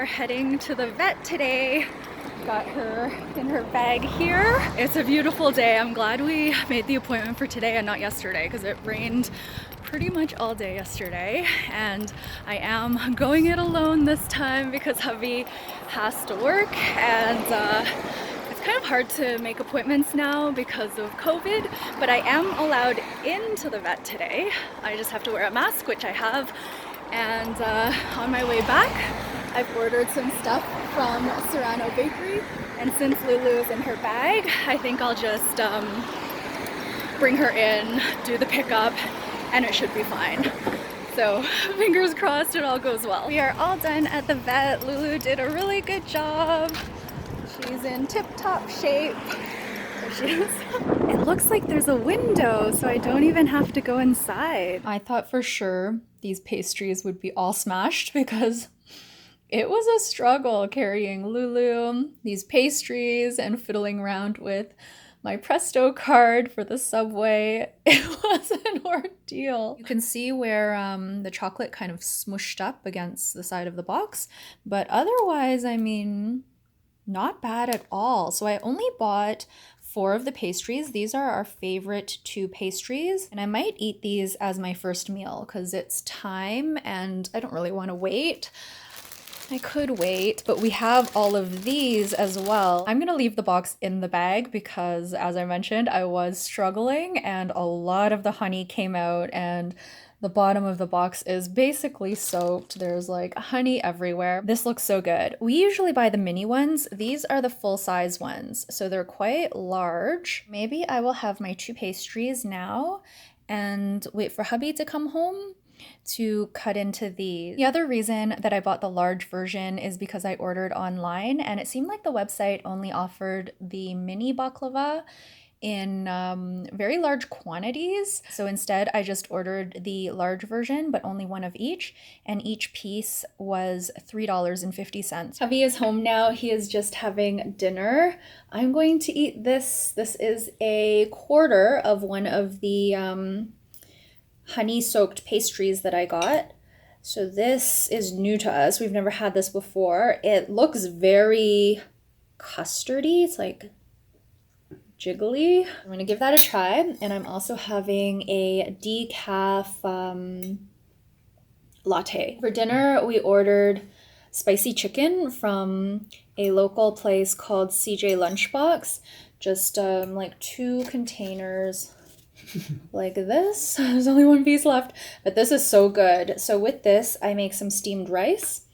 are heading to the vet today. Got her in her bag here. It's a beautiful day. I'm glad we made the appointment for today and not yesterday because it rained pretty much all day yesterday, and I am going it alone this time because hubby has to work, and it's kind of hard to make appointments now because of COVID, but I am allowed into the vet today. I just have to wear a mask, which I have, and on my way back I've ordered some stuff from Serano Bakery, and since Lulu is in her bag, I think I'll just bring her in, do the pickup, and it should be fine. So fingers crossed it all goes well. We are all done at the vet. Lulu did a really good job. She's in tip-top shape. There she is. It looks like there's a window, so I don't even have to go inside. I thought for sure these pastries would be all smashed because it was a struggle carrying Lulu, these pastries, and fiddling around with my Presto card for the subway. It was an ordeal. You can see where the chocolate kind of smushed up against the side of the box, but otherwise, I mean, not bad at all. So I only bought 4 of the pastries. These are our favorite 2 pastries, and I might eat these as my first meal because it's time and I don't really want to wait. I could wait, but we have all of these as well. I'm gonna leave the box in the bag because, as I mentioned, I was struggling and a lot of the honey came out and the bottom of the box is basically soaked. There's like honey everywhere. This looks so good. We usually buy the mini ones. These are the full-size ones, so they're quite large. Maybe I will have my 2 pastries now and wait for hubby to come home to cut into these. The other reason that I bought the large version is because I ordered online and it seemed like the website only offered the mini baklava in very large quantities. So instead I just ordered the large version, but only 1 of each, and each piece was $3.50. Hubby is home now. He is just having dinner. I'm going to eat this. This is a quarter of one of the honey-soaked pastries that I got. So this is new to us. We've never had this before. It looks very custardy. It's like jiggly. I'm gonna give that a try. And I'm also having a decaf latte. For dinner, we ordered spicy chicken from a local place called CJ Lunchbox. Just like 2 containers like this. There's only 1 piece left, but this is so good. So with this, I make some steamed rice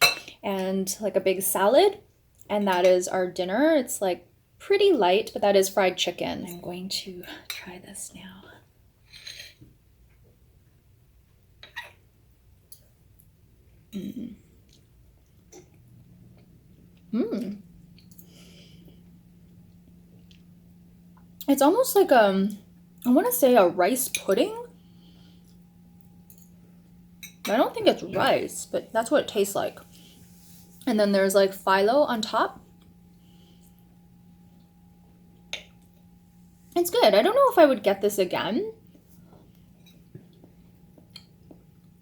and like a big salad, and that is our dinner. It's like pretty light, but that is fried chicken. I'm going to try this now. It's almost like I want to say a rice pudding. I don't think it's rice, but that's what it tastes like. And then there's like phyllo on top. It's good. I don't know if I would get this again.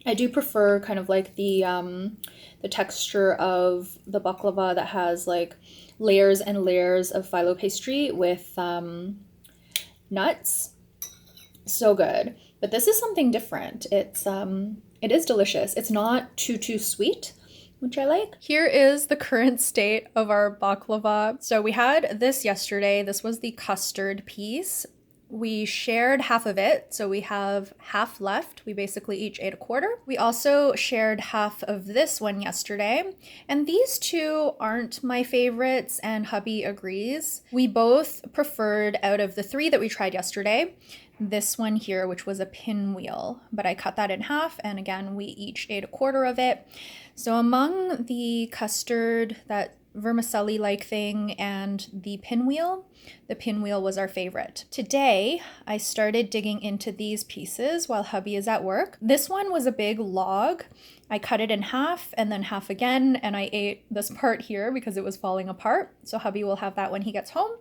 I do prefer kind of like the texture of the baklava that has like layers and layers of phyllo pastry with nuts. So good. But this is something different. It is delicious. It's not too sweet, which I like. Here is the current state of our baklava. So we had this yesterday. This was the custard piece. We shared half of it, so we have half left. We basically each ate a quarter. We also shared half of this one yesterday, and these 2 aren't my favorites, and hubby agrees. We both preferred, out of the 3 that we tried yesterday, this one here, which was a pinwheel, but I cut that in half, and again, we each ate a quarter of it. So among the custard, that vermicelli-like thing, and the pinwheel was our favorite. Today, I started digging into these pieces while hubby is at work. This one was a big log. I cut it in half and then half again, and I ate this part here because it was falling apart. So hubby will have that when he gets home.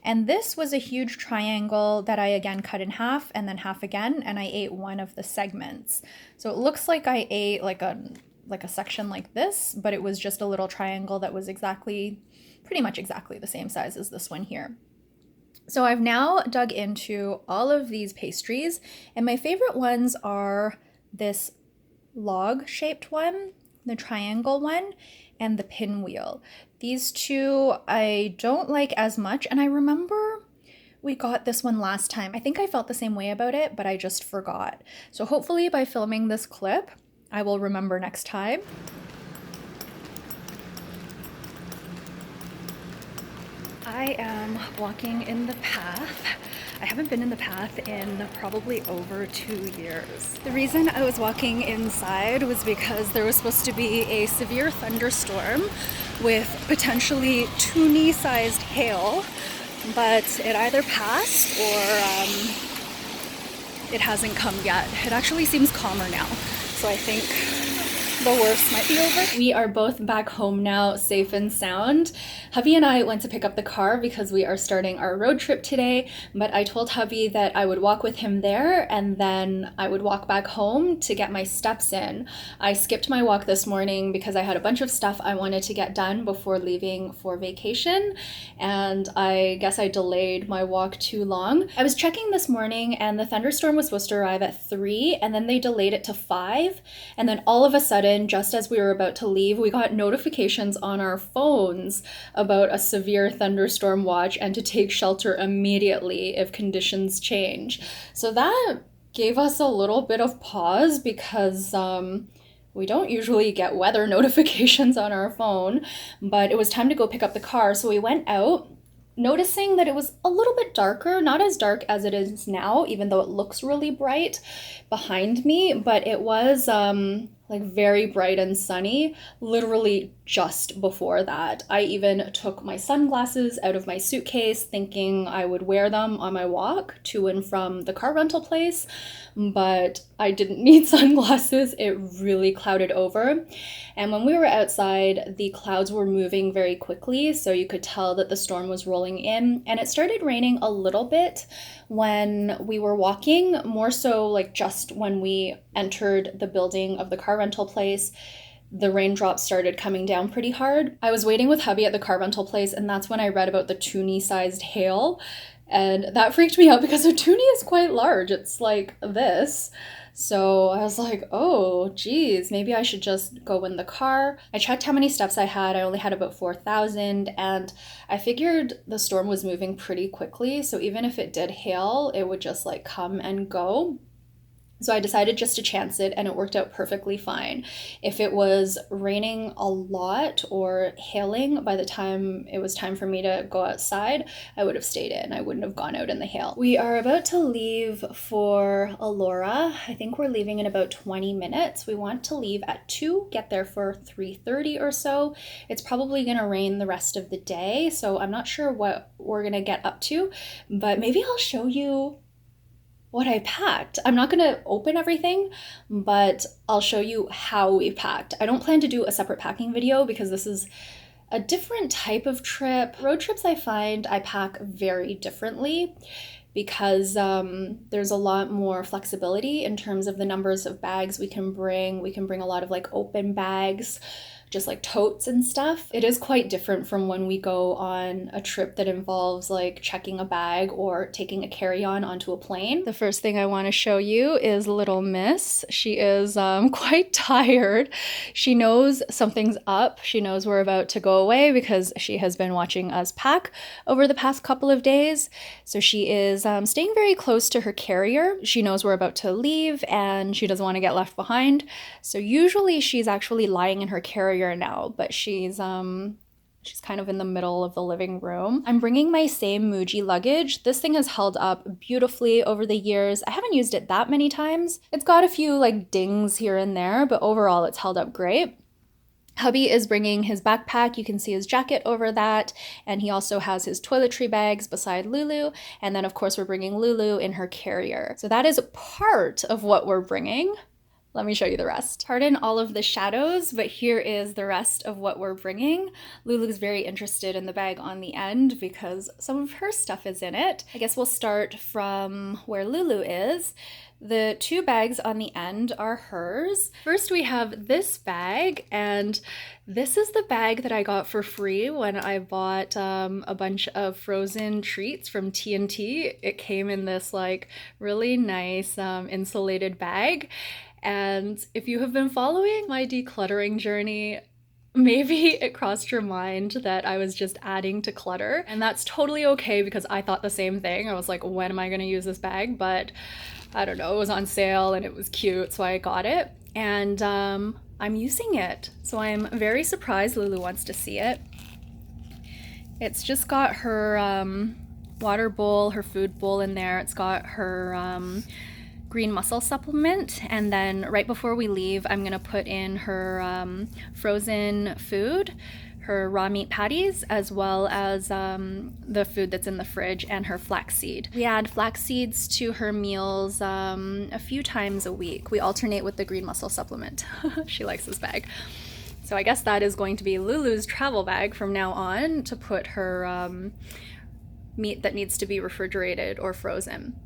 And this was a huge triangle that I again cut in half and then half again, and I ate one of the segments. So it looks like I ate like like a section like this, but it was just a little triangle that was pretty much exactly the same size as this one here. So I've now dug into all of these pastries, and my favorite ones are this log-shaped one, the triangle one, and the pinwheel. These two I don't like as much, and I remember we got this one last time. I think I felt the same way about it, but I just forgot. So hopefully by filming this clip, I will remember next time. I am walking in the path. I haven't been in the path in probably over 2 years. The reason I was walking inside was because there was supposed to be a severe thunderstorm with potentially toonie-sized hail, but it either passed or it hasn't come yet. It actually seems calmer now, so I think the worst might be over. We are both back home now, safe and sound. Hubby and I went to pick up the car because we are starting our road trip today, but I told hubby that I would walk with him there and then I would walk back home to get my steps in. I skipped my walk this morning because I had a bunch of stuff I wanted to get done before leaving for vacation, and I guess I delayed my walk too long. I was checking this morning and the thunderstorm was supposed to arrive at 3 and then they delayed it to 5, and then all of a sudden, just as we were about to leave, we got notifications on our phones about a severe thunderstorm watch and to take shelter immediately if conditions change. So that gave us a little bit of pause because we don't usually get weather notifications on our phone, but it was time to go pick up the car. So we went out, noticing that it was a little bit darker, not as dark as it is now, even though it looks really bright behind me, but it was like very bright and sunny literally just before that. I even took my sunglasses out of my suitcase thinking I would wear them on my walk to and from the car rental place, but I didn't need sunglasses. It really clouded over. And when we were outside, the clouds were moving very quickly, so you could tell that the storm was rolling in, and it started raining a little bit when we were walking, more so like just when we entered the building of the car rental place. The raindrops started coming down pretty hard. I was waiting with hubby at the car rental place, and that's when I read about the toonie-sized hail, and that freaked me out because a toonie is quite large. It's like this. So I was like, oh, geez, maybe I should just go in the car. I checked how many steps I had. I only had about 4,000, and I figured the storm was moving pretty quickly. So even if it did hail, it would just like come and go. So I decided just to chance it, and it worked out perfectly fine. If it was raining a lot or hailing by the time it was time for me to go outside, I would have stayed in. I wouldn't have gone out in the hail. We are about to leave for Elora. I think we're leaving in about 20 minutes. We want to leave at 2, get there for 3:30 or so. It's probably gonna rain the rest of the day, so I'm not sure what we're gonna get up to, but maybe I'll show you what I packed. I'm not gonna open everything, but I'll show you how we packed. I don't plan to do a separate packing video because this is a different type of trip. Road trips, I find I pack very differently because there's a lot more flexibility in terms of the numbers of bags we can bring. We can bring a lot of like open bags, just like totes and stuff. It is quite different from when we go on a trip that involves like checking a bag or taking a carry-on onto a plane. The first thing I want to show you is little Miss. She is quite tired. She knows something's up. She knows we're about to go away because she has been watching us pack over the past couple of days. So she is staying very close to her carrier. She knows we're about to leave and she doesn't want to get left behind. So usually she's actually lying in her carrier now, but she's kind of in the middle of the living room. I'm bringing my same Muji luggage. This thing has held up beautifully over the years. I haven't used it that many times. It's got a few like dings here and there, but overall it's held up great. Hubby is bringing his backpack. You can see his jacket over that, and he also has his toiletry bags beside Lulu, and then of course we're bringing Lulu in her carrier. So that is part of what we're bringing. Let me show you the rest. Pardon all of the shadows, but here is the rest of what we're bringing. Lulu's very interested in the bag on the end because some of her stuff is in it. I guess we'll start from where Lulu is. The 2 bags on the end are hers. First we have this bag, and this is the bag that I got for free when I bought a bunch of frozen treats from T&T. It came in this like really nice insulated bag. And if you have been following my decluttering journey, maybe it crossed your mind that I was just adding to clutter. And that's totally okay because I thought the same thing. I was like, when am I gonna use this bag? But I don't know, it was on sale and it was cute, so I got it. And I'm using it. So I'm very surprised Lulu wants to see it. It's just got her water bowl, her food bowl in there. It's got her green muscle supplement, and then right before we leave I'm gonna put in her frozen food, her raw meat patties, as well as the food that's in the fridge, and her flaxseed. We add flax seeds to her meals a few times a week. We alternate with the green muscle supplement. She likes this bag. So I guess that is going to be Lulu's travel bag from now on, to put her meat that needs to be refrigerated or frozen.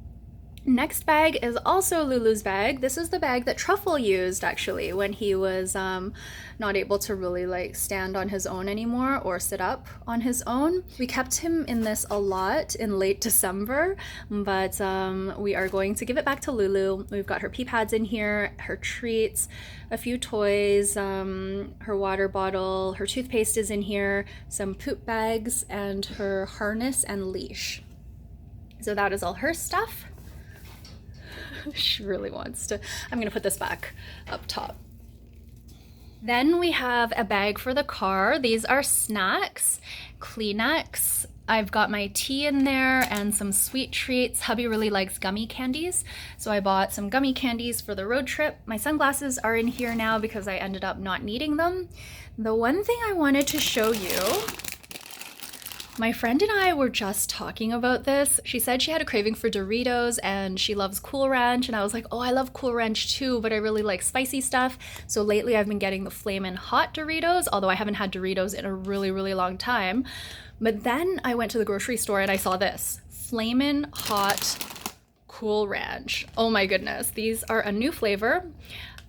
Next bag is also Lulu's bag. This is the bag that Truffle used actually when he was not able to really like stand on his own anymore or sit up on his own. We kept him in this a lot in late December, but we are going to give it back to Lulu. We've got her pee pads in here, her treats, a few toys, her water bottle, her toothpaste is in here, some poop bags, and her harness and leash. So that is all her stuff. She really wants to. I'm gonna put this back up top. Then we have a bag for the car. These are snacks, Kleenex. I've got my tea in there and some sweet treats. Hubby really likes gummy candies, so I bought some gummy candies for the road trip. My sunglasses are in here now because I ended up not needing them. The one thing I wanted to show you, my friend and I were just talking about this. She said she had a craving for Doritos and she loves Cool Ranch, and I was like, oh, I love Cool Ranch too, but I really like spicy stuff. So lately I've been getting the Flamin' Hot Doritos, although I haven't had Doritos in a really, really long time. But then I went to the grocery store and I saw this, Flamin' Hot Cool Ranch. Oh my goodness, these are a new flavor.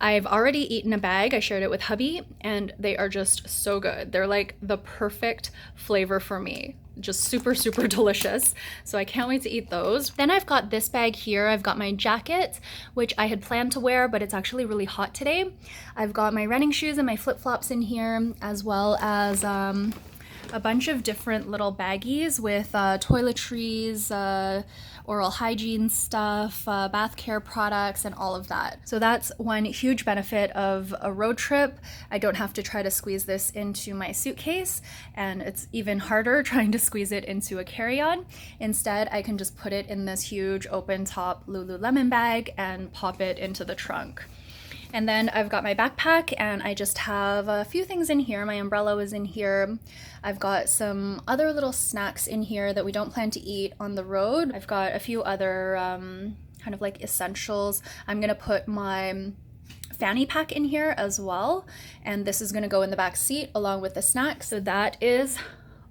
I've already eaten a bag. I shared it with hubby and they are just so good. They're like the perfect flavor for me. Just super, super delicious. So I can't wait to eat those. Then I've got this bag here. I've got my jacket, which I had planned to wear, but it's actually really hot today. I've got my running shoes and my flip-flops in here, as well as a bunch of different little baggies with toiletries, oral hygiene stuff, bath care products, and all of that. So that's one huge benefit of a road trip. I don't have to try to squeeze this into my suitcase, and it's even harder trying to squeeze it into a carry-on. Instead, I can just put it in this huge open top Lululemon bag and pop it into the trunk. And then I've got my backpack and I just have a few things in here. My umbrella was in here. I've got some other little snacks in here that we don't plan to eat on the road. I've got a few other kind of like essentials. I'm gonna put my fanny pack in here as well. And this is gonna go in the back seat along with the snacks. So that is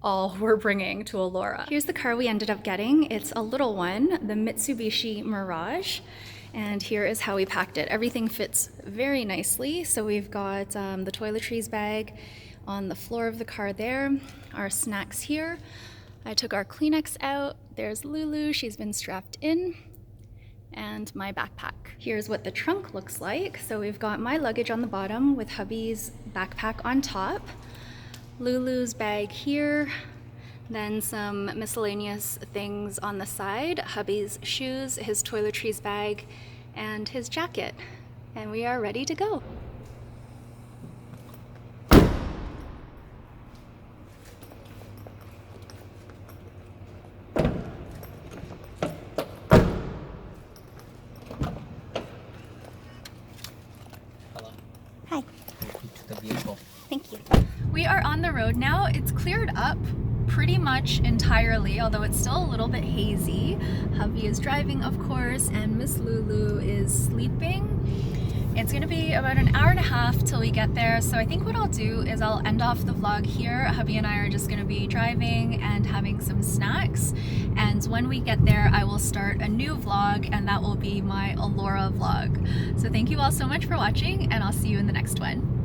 all we're bringing to Elora. Here's the car we ended up getting. It's a little one, the Mitsubishi Mirage. And here is how we packed it. Everything fits very nicely. So we've got the toiletries bag on the floor of the car there, our snacks here. I took our Kleenex out. There's Lulu, she's been strapped in, and my backpack. Here's what the trunk looks like. So we've got my luggage on the bottom with hubby's backpack on top, Lulu's bag here, then some miscellaneous things on the side, hubby's shoes, his toiletries bag, and his jacket. And we are ready to go. Hello. Hi. Welcome to the vehicle. Thank you. We are on the road now. It's cleared up pretty much entirely, although it's still a little bit hazy. Hubby is driving, of course, and Miss Lulu is sleeping. It's gonna be about an hour and a half till we get there, so I think what I'll do is I'll end off the vlog here. Hubby and I are just gonna be driving and having some snacks, and when we get there I will start a new vlog, and that will be my Elora vlog. So thank you all so much for watching, and I'll see you in the next one.